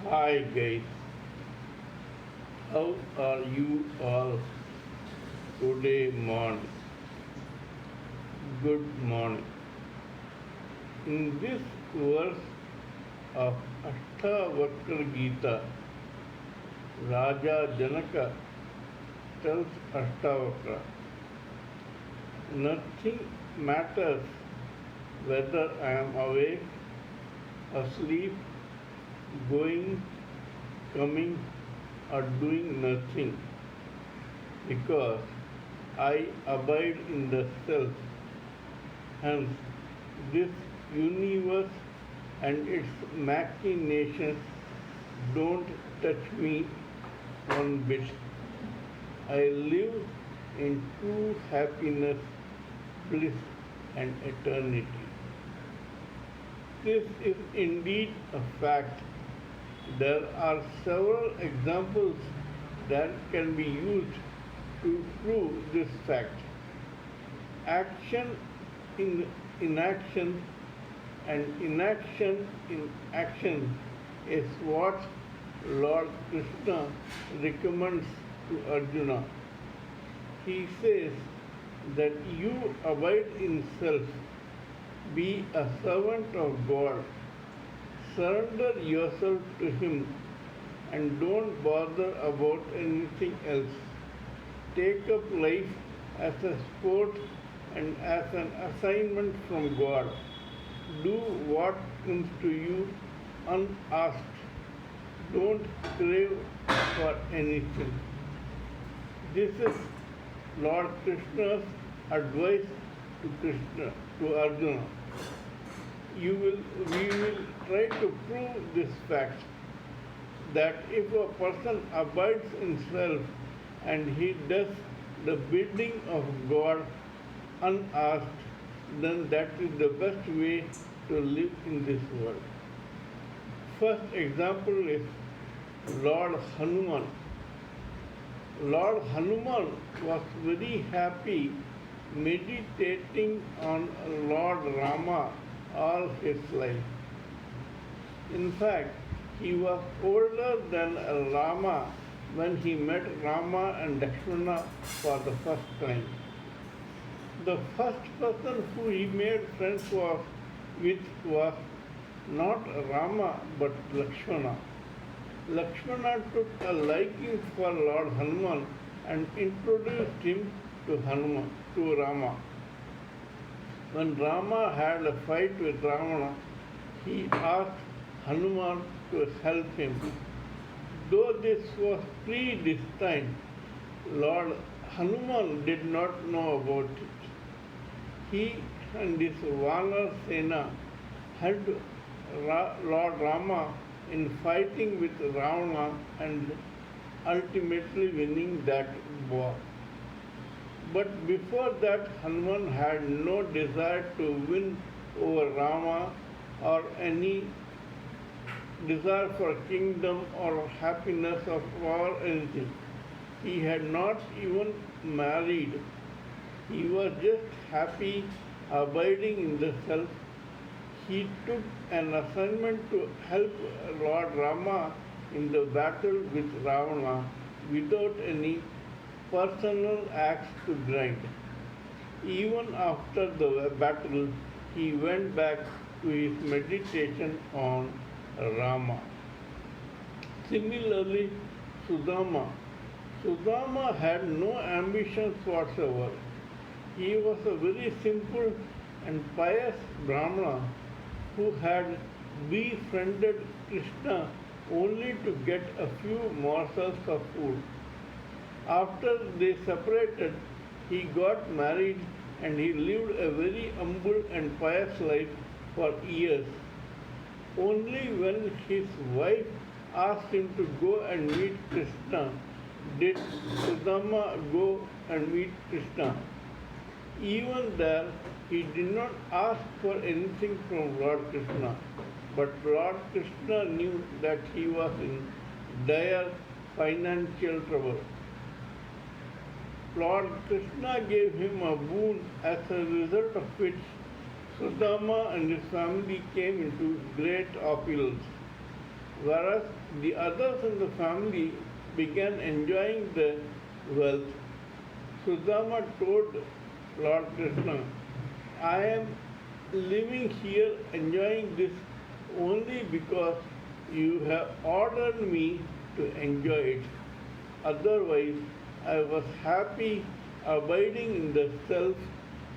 Hi guys, how are you all today morning? Good morning. In this verse of Ashtavakra Gita, Raja Janaka tells Ashtavakra, nothing matters whether I am awake, asleep, going, coming, or doing nothing, because I abide in the self. Hence, this universe and its machinations don't touch me one bit. I live in true happiness, bliss, and eternity. This is indeed a fact. There are several examples that can be used to prove this fact. Action in inaction and inaction in action is what Lord Krishna recommends to Arjuna. He says that you abide in self, be a servant of God, surrender yourself to Him, and don't bother about anything else. Take up life as a sport and as an assignment from God. Do what comes to you unasked. Don't crave for anything. This is Lord Krishna's advice to Arjuna. We will try to prove this fact that if a person abides in self and he does the bidding of God unasked, then that is the best way to live in this world. First example is Lord Hanuman. Lord Hanuman was very happy meditating on Lord Rama all his life. In fact, he was older than Rama when he met Rama and Lakshmana for the first time. The first person who he made friends with was not Rama but Lakshmana. Lakshmana took a liking for Lord Hanuman and introduced him to Rama. When Rama had a fight with Ravana, he asked Hanuman to help him. Though this was predestined, Lord Hanuman did not know about it. He and his Vanar Sena helped Lord Rama in fighting with Ravana and ultimately winning that war. But before that, Hanuman had no desire to win over Rama or any desire for kingdom or happiness or anything. He had not even married. He was just happy abiding in the self. He took an assignment to help Lord Rama in the battle with Ravana without any personal axe to grind. Even after the battle, he went back to his meditation on Rama. Similarly, Sudama. Sudama had no ambitions whatsoever. He was a very simple and pious Brahmana who had befriended Krishna only to get a few morsels of food. After they separated, he got married and he lived a very humble and pious life for years. Only when his wife asked him to go and meet Krishna did Sudama go and meet Krishna. Even there, he did not ask for anything from Lord Krishna, but Lord Krishna knew that he was in dire financial trouble. Lord Krishna gave him a boon, as a result of which Sudama and his family came into great opulence. whereas the others in the family began enjoying the wealth. Sudama told Lord Krishna, I am living here enjoying this only because you have ordered me to enjoy it. Otherwise, I was happy abiding in the self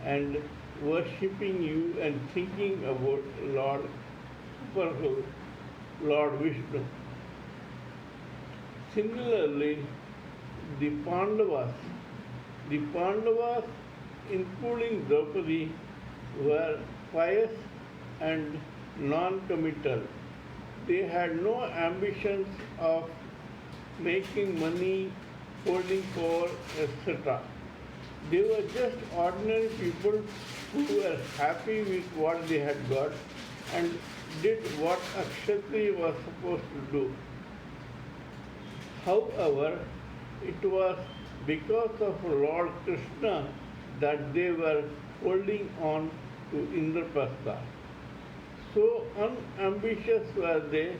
and worshipping you and thinking about Lord Vishnu. Similarly, the Pandavas, including Draupadi, were pious and non-committal. They had no ambitions of making money, holding power, etc. They were just ordinary people who were happy with what they had got and did what a Kshatriya was supposed to do. However, it was because of Lord Krishna that they were holding on to Indraprastha. So unambitious were they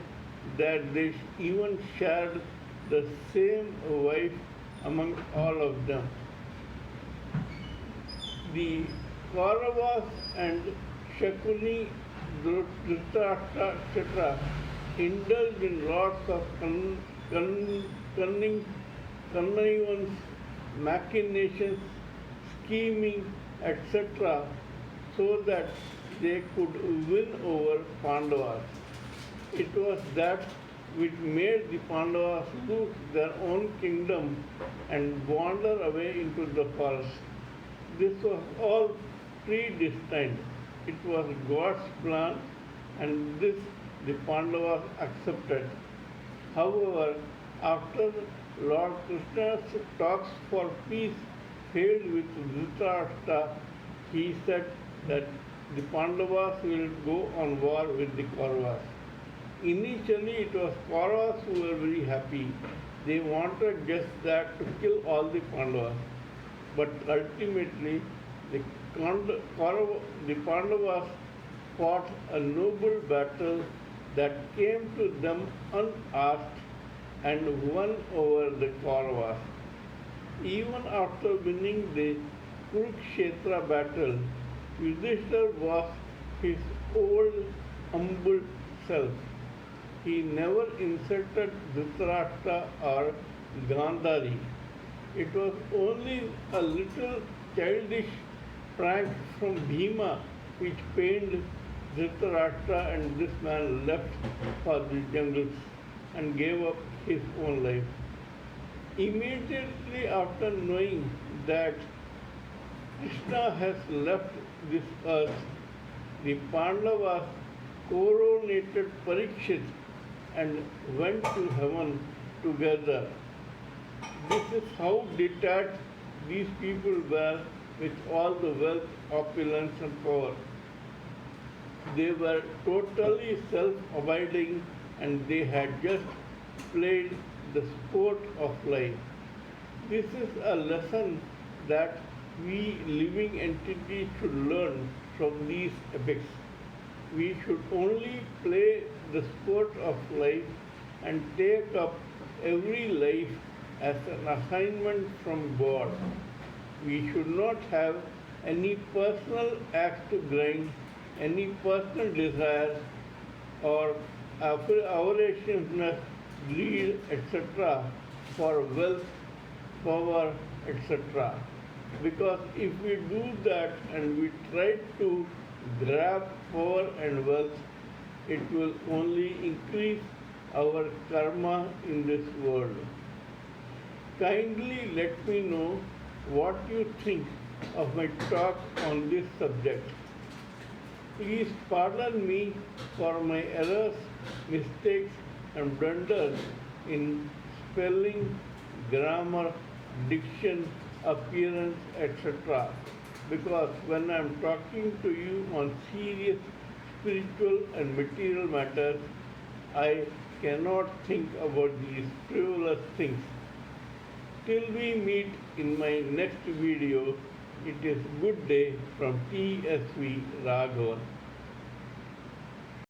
that they even shared the same wife among all of them. The Kauravas and Shakuni, Dhritarashtra, etc. indulged in lots of connivance, machinations, scheming, etc., so that they could win over Pandavas. It was that which made the Pandavas lose their own kingdom and wander away into the forest. This was all predestined. It was God's plan, and this the Pandavas accepted. However, after Lord Krishna's talks for peace failed with Dhritarashtra, he said that the Pandavas will go on war with the Kauravas. Initially, it was Kauravas who were very happy. They wanted just that to kill all the Pandavas. But ultimately, the Pandavas fought a noble battle that came to them unasked and won over the Kauravas. Even after winning the Kurukshetra battle, Yudhishthira was his old humble self. He never insulted Dhritarashtra or Gandhari. It was only a little childish prank from Bhima which pained Dhritarashtra, and this man left for the jungles and gave up his own life. Immediately after knowing that Krishna has left this earth, the Pandavas coronated Parikshit and went to heaven together. This is how detached these people were with all the wealth, opulence, and power. They were totally self-abiding, and they had just played the sport of life. This is a lesson that we living entities should learn from these epics. We should only play the sport of life and take up every life as an assignment from God. We should not have any personal axe to grind, any personal desires or avariciousness, greed, etc. for wealth, power, etc. Because if we do that and we try to grab power and wealth, it will only increase our karma in this world. Kindly let me know what you think of my talk on this subject. Please pardon me for my errors, mistakes, and blunders in spelling, grammar, diction, appearance, etc. Because when I am talking to you on serious spiritual and material matters, I cannot think about these frivolous things. Till we meet in my next video, it is good day from TSV Raghavan.